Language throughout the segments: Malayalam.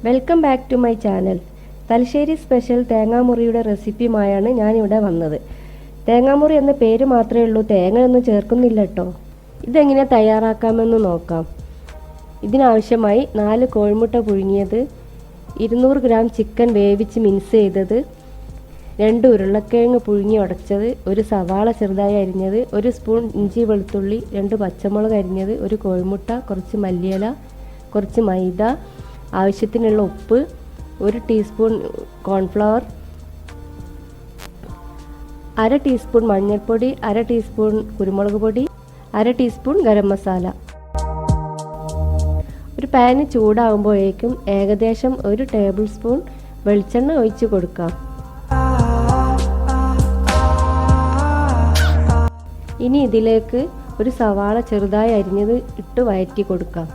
Welcome back to my channel. Thalassery special തേങ്ങാമുറിയുടെ റെസിപ്പിയുമായാണ് ഞാനിവിടെ വന്നത്. തേങ്ങാമുറി എന്ന പേര് മാത്രമേ ഉള്ളൂ, തേങ്ങയൊന്നും ചേർക്കുന്നില്ല കേട്ടോ. ഇതെങ്ങനെ തയ്യാറാക്കാമെന്ന് നോക്കാം. ഇതിനാവശ്യമായി 4 കോഴിമുട്ട പുഴുങ്ങിയത്, 200 ഗ്രാം ചിക്കൻ വേവിച്ച് മിക്സ് ചെയ്തത്, 2 ഉരുളക്കിഴങ്ങ് പുഴുങ്ങി ഉടച്ചത്, 1 സവാള ചെറുതായി അരിഞ്ഞത്, 1 സ്പൂൺ ഇഞ്ചി വെളുത്തുള്ളി, 2 പച്ചമുളക് അരിഞ്ഞത്, 1 കോഴിമുട്ട, കുറച്ച് മല്ലിയില, കുറച്ച് മൈദ, ആവശ്യത്തിനുള്ള ഉപ്പ്, 1 ടീസ്പൂൺ കോൺഫ്ലവർ, 1/2 ടീസ്പൂൺ മഞ്ഞൾപ്പൊടി, 1/2 ടീസ്പൂൺ കുരുമുളക് പൊടി, 1/2 ടീസ്പൂൺ ഗരം മസാല. ഒരു പാന് ചൂടാകുമ്പോഴേക്കും ഏകദേശം 1 ടേബിൾ സ്പൂൺ വെളിച്ചെണ്ണ ഒഴിച്ച് കൊടുക്കാം. ഇനി ഇതിലേക്ക് 1 സവാള ചെറുതായി അരിഞ്ഞത് ഇട്ട് വഴറ്റി കൊടുക്കാം.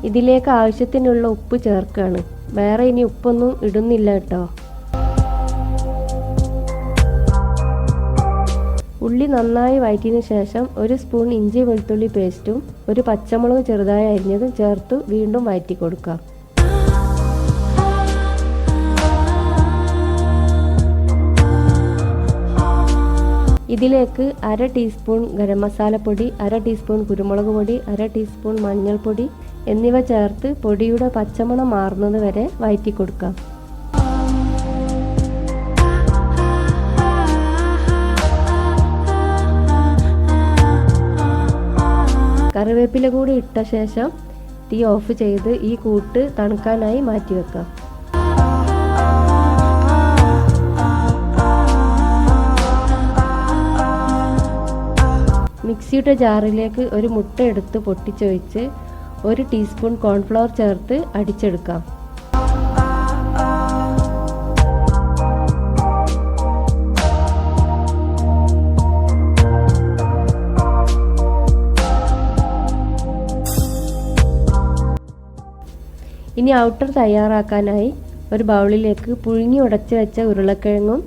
ഇതിലേക്ക് ആവശ്യത്തിനുള്ള ഉപ്പ് ചേർക്കുകയാണ്. വേറെ ഇനി ഉപ്പൊന്നും ഇടുന്നില്ല കേട്ടോ. ഉള്ളി നന്നായി വഴറ്റിയതിന് ശേഷം 1 സ്പൂൺ ഇഞ്ചി വെളുത്തുള്ളി പേസ്റ്റും 1 പച്ചമുളക് ചെറുതായി അരിഞ്ഞതും ചേർത്ത് വീണ്ടും വഴറ്റി കൊടുക്കാം. ഇതിലേക്ക് 1/2 ടീസ്പൂൺ ഗരം മസാലപ്പൊടി, 1/2 ടീസ്പൂൺ കുരുമുളക് പൊടി, 1/2 ടീസ്പൂൺ മഞ്ഞൾപ്പൊടി എന്നിവ ചേർത്ത് പൊടിയുടെ പച്ചമണം മാറുന്നത് വരെ വഴറ്റി കൊടുക്കാം. കറിവേപ്പില കൂടി ഇട്ട ശേഷം തീ ഓഫ് ചെയ്ത് ഈ കൂട്ട് തണുക്കാനായി മാറ്റി വെക്കാം. മിക്സിയുടെ ജാറിലേക്ക് 1 മുട്ട എടുത്ത് പൊട്ടിച്ചൊഴിച്ച് 1 ടീസ്പൂൺ കോൺഫ്ലവർ ചേർത്ത് അടിച്ചെടുക്കാം. ഇനി ഔട്ടർ തയ്യാറാക്കാനായി ഒരു ബൗളിലേക്ക് പുഴുങ്ങി ഉടച്ച് വെച്ച ഉരുളക്കിഴങ്ങും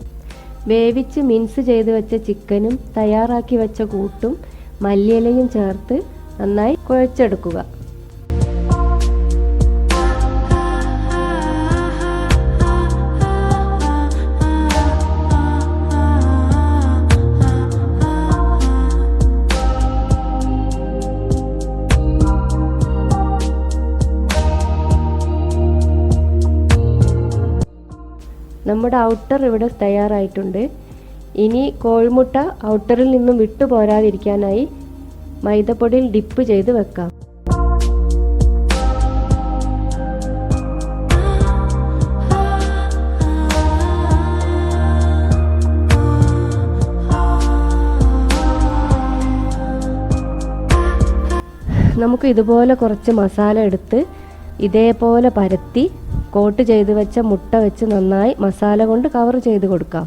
വേവിച്ച് മിക്സ് ചെയ്ത് വെച്ച ചിക്കനും തയ്യാറാക്കി വെച്ച കൂട്ടും മല്ലിയിലയും ചേർത്ത് നന്നായി കുഴച്ചെടുക്കുക. നമ്മുടെ ഔട്ടർ ഇവിടെ തയ്യാറായിട്ടുണ്ട്. ഇനി കോഴിമുട്ട ഔട്ടറിൽ നിന്നും വിട്ടു പോരാതിരിക്കാനായി മൈദപ്പൊടിയിൽ ഡിപ്പ് ചെയ്ത് വെക്കാം. നമുക്ക് ഇതുപോലെ കുറച്ച് മസാല എടുത്ത് ഇതേപോലെ പരത്തി കോട്ട് ചെയ്ത് വെച്ച മുട്ട വെച്ച് നന്നായി മസാല കൊണ്ട് കവർ ചെയ്ത് കൊടുക്കാം.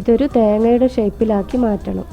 ഇതൊരു തേങ്ങയുടെ ഷേപ്പിലാക്കി മാറ്റണം.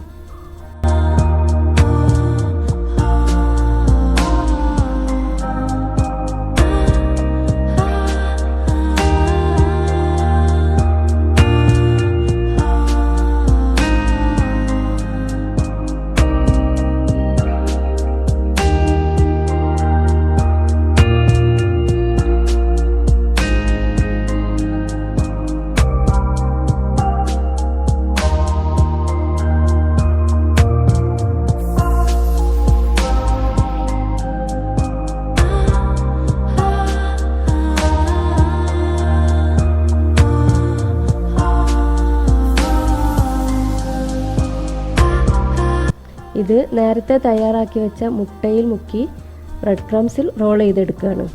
ഇത് നേരത്തെ തയ്യാറാക്കി വെച്ച മുട്ടയിൽ മുക്കി ബ്രെഡ് ക്രംസിൽ റോൾ ചെയ്തെടുക്കുകയാണ്.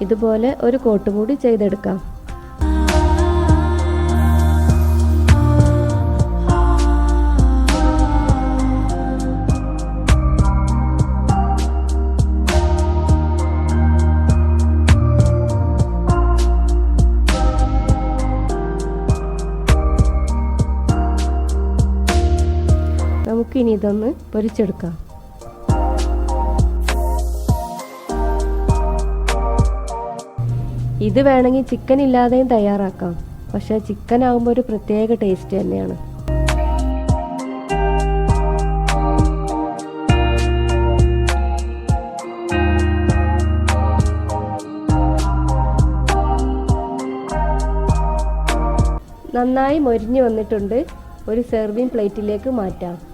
ഇതുപോലെ ഒരു കോട്ട് കൂടി ചെയ്തെടുക്കാം. നമുക്കിനി ഇതൊന്ന് പൊരിച്ചെടുക്കാം. ഇത് വേണമെങ്കിൽ ചിക്കൻ ഇല്ലാതെയും തയ്യാറാക്കാം. പക്ഷേ ചിക്കൻ ആകുമ്പോൾ ഒരു പ്രത്യേക ടേസ്റ്റ് തന്നെയാണ്. നന്നായി മൊരിഞ്ഞു വന്നിട്ടുണ്ട്. ഒരു സെർവിങ് പ്ലേറ്റിലേക്ക് മാറ്റാം.